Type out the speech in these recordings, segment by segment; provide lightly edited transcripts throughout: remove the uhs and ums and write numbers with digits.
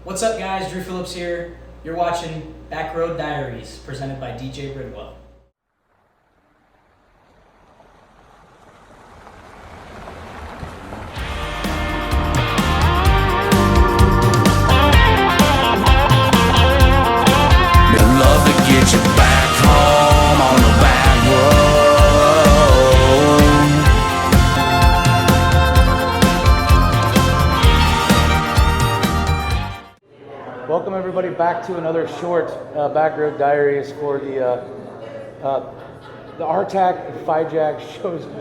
What's up, guys? Drew Phillips here. You're watching Backroad Diaries, presented by DJ Bridwell. Love to get you back home on the back road. Welcome everybody back to another short Backroad Diaries for the RTAC and FIJAC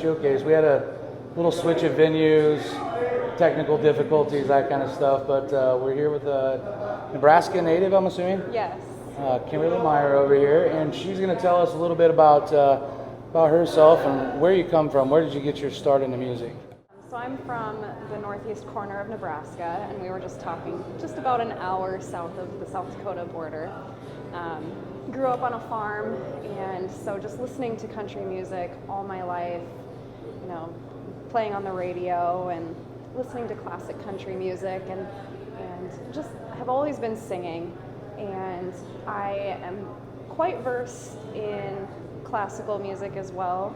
showcase. We had a little switch of venues, technical difficulties, that kind of stuff, but we're here with a Nebraska native, I'm assuming? Yes. Kimberly Meyer over here, and she's going to tell us a little bit about herself and where you come from. Where did you get your start in the music? So I'm from the northeast corner of Nebraska, and we were just talking just about an hour south of the South Dakota border. Grew up on a farm, and so just listening to country music all my life, you know, playing on the radio and listening to classic country music, and just have always been singing. And I am quite versed in classical music as well,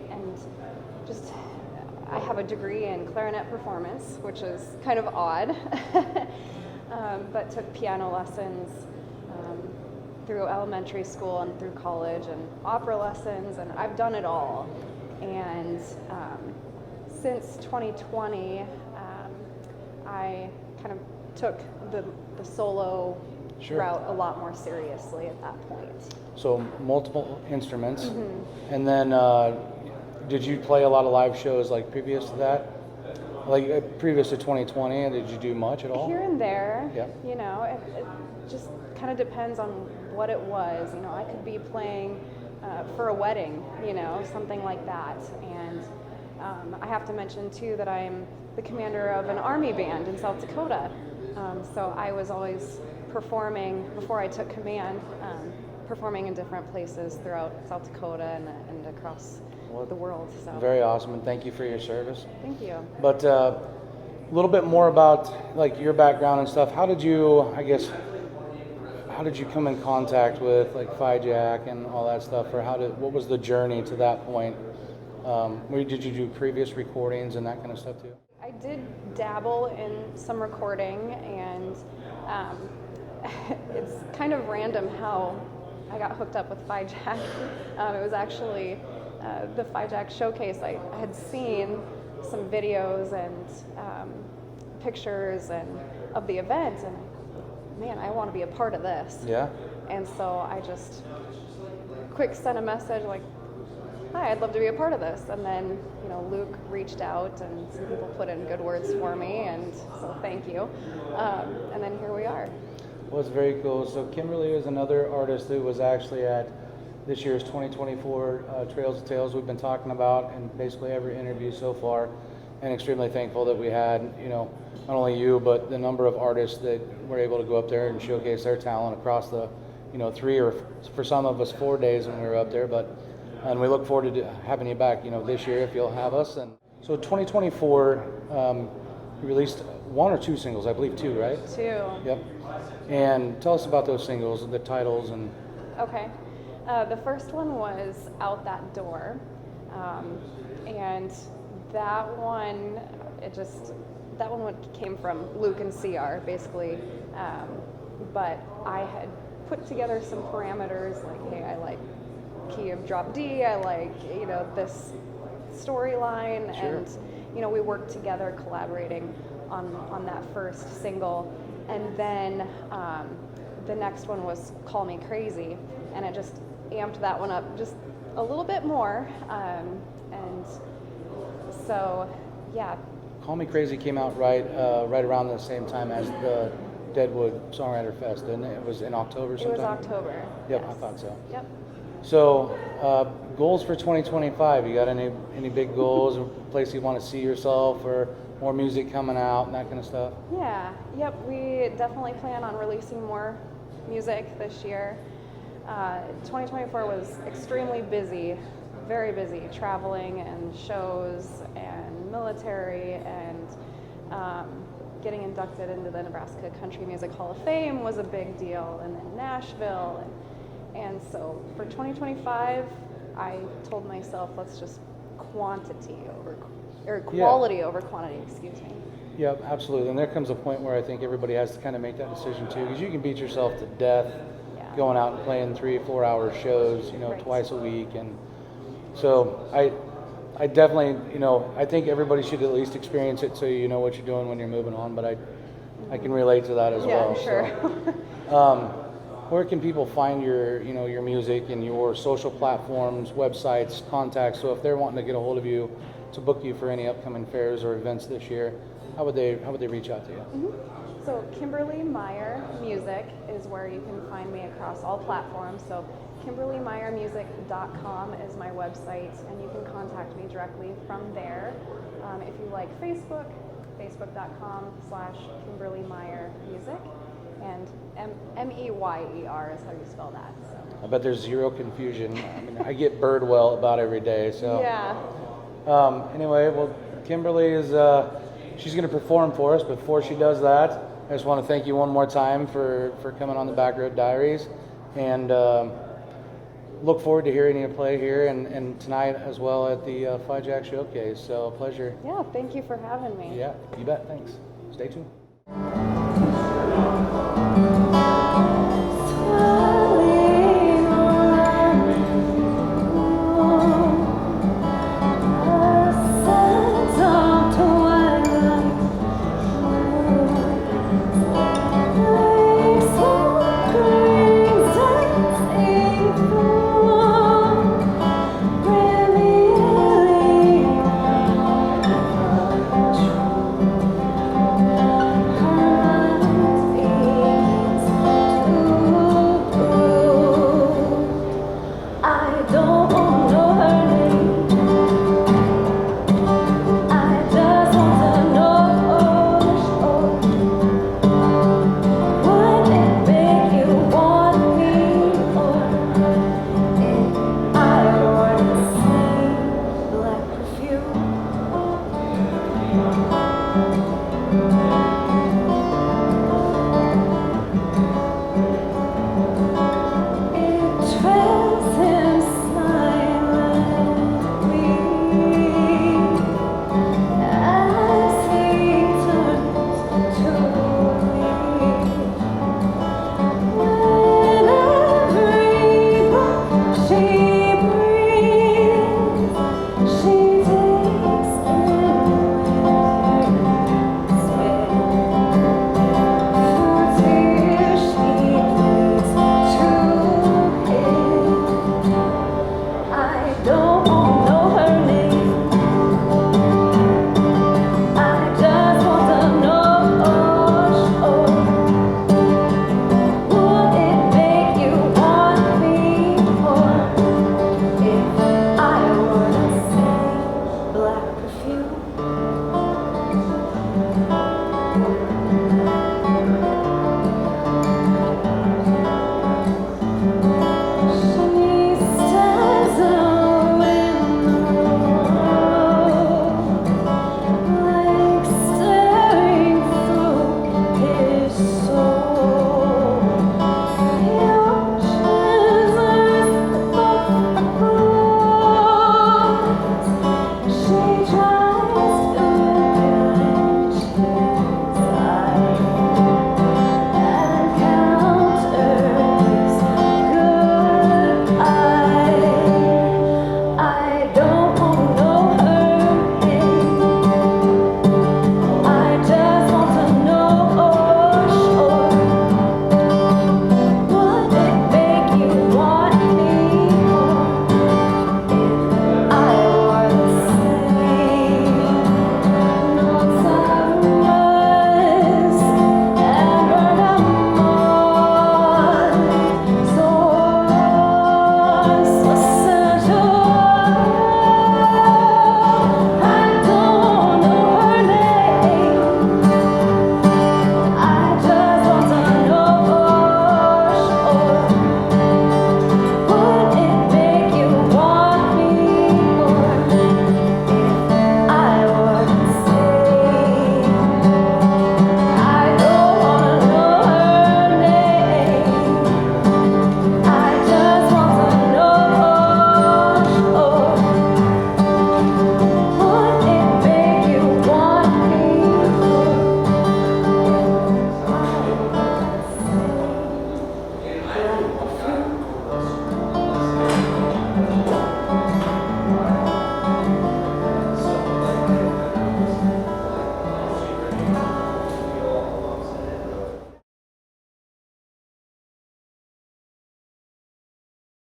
and just I have a degree in clarinet performance, which is kind of odd, but took piano lessons through elementary school and through college, and opera lessons, and I've done it all. And since 2020, I kind of took the solo route a lot more seriously at that point. So multiple instruments, and then did you play a lot of live shows like previous to that? Like previous to 2020, and did you do much at all? Here and there, yeah. You know, it just kind of depends on what it was. You know, I could be playing for a wedding, you know, something like that. And I have to mention too that I'm the commander of an Army band in South Dakota. So I was always performing, before I took command, performing in different places throughout South Dakota and across the world. So Very awesome, and thank you for your service. Thank you. But a little bit more about like your background and stuff. How did you come in contact with like FIJAC and all that stuff, or what was the journey to that point? Did you do previous recordings and that kind of stuff too? I did dabble in some recording, and it's kind of random how I got hooked up with FIJAC. It was actually the FIJAC showcase. I had seen some videos and pictures of the event, and man, I want to be a part of this. Yeah. And so I just quick sent a message like, hi, I'd love to be a part of this. And then, you know, Luke reached out, and some people put in good words for me, and so thank you. And then here we are. Well, it's very cool. So Kimberly is another artist who was actually at this year's 2024 Trails of Tales we've been talking about in basically every interview so far, and extremely thankful that we had, you know, not only you, but the number of artists that were able to go up there and showcase their talent across the, you know, 3 or for some of us 4 days when we were up there. And we look forward to having you back, you know, this year if you'll have us. And so 2024, you released 1 or 2 singles, I believe 2, right? 2. Yep. And tell us about those singles, the titles, and. Okay. The first one was Out That Door, and that one came from Luke and CR, basically, but I had put together some parameters, like, hey, I like key of drop D, I like, you know, this storyline, and, you know, we worked together collaborating on that first single, and then the next one was Call Me Crazy, and it just amped that one up just a little bit more, and so, yeah. Call Me Crazy came out right around the same time as the Deadwood Songwriter Fest, didn't it? It was in October sometime? It was October. Yep, yes. I thought so. Yep. So, goals for 2025, you got any big goals, or place you want to see yourself, or more music coming out and that kind of stuff? Yeah, yep, we definitely plan on releasing more music this year. 2024 was extremely busy, very busy, traveling and shows and military and getting inducted into the Nebraska Country Music Hall of Fame was a big deal, and then Nashville. And so for 2025, I told myself, let's just quality over quantity, excuse me. Yeah, absolutely. And there comes a point where I think everybody has to kind of make that decision too, because you can beat yourself to death going out and playing 3-4 hour shows, right. Twice a week. And so I definitely, I think everybody should at least experience it so you know what you're doing when you're moving on, but I can relate to that as well. Yeah, sure. So, where can people find your music and your social platforms, websites, contacts? So if they're wanting to get a hold of you to book you for any upcoming fairs or events this year, how would they reach out to you? Mm-hmm. So Kimberly Meyer Music is where you can find me across all platforms. So KimberlyMeyerMusic.com is my website, and you can contact me directly from there. If you like Facebook, Facebook.com/KimberlyMeyerMusic, and Meyer is how you spell that. So. I bet there's zero confusion. I mean, I get Birdwell about every day. So yeah. Anyway, well, Kimberly is she's going to perform for us. But before she does that, I just want to thank you one more time for coming on the Backroad Diaries, and look forward to hearing you play here and tonight as well at the Fly Jack Showcase. So a pleasure. Yeah, thank you for having me. Yeah, you bet. Thanks. Stay tuned.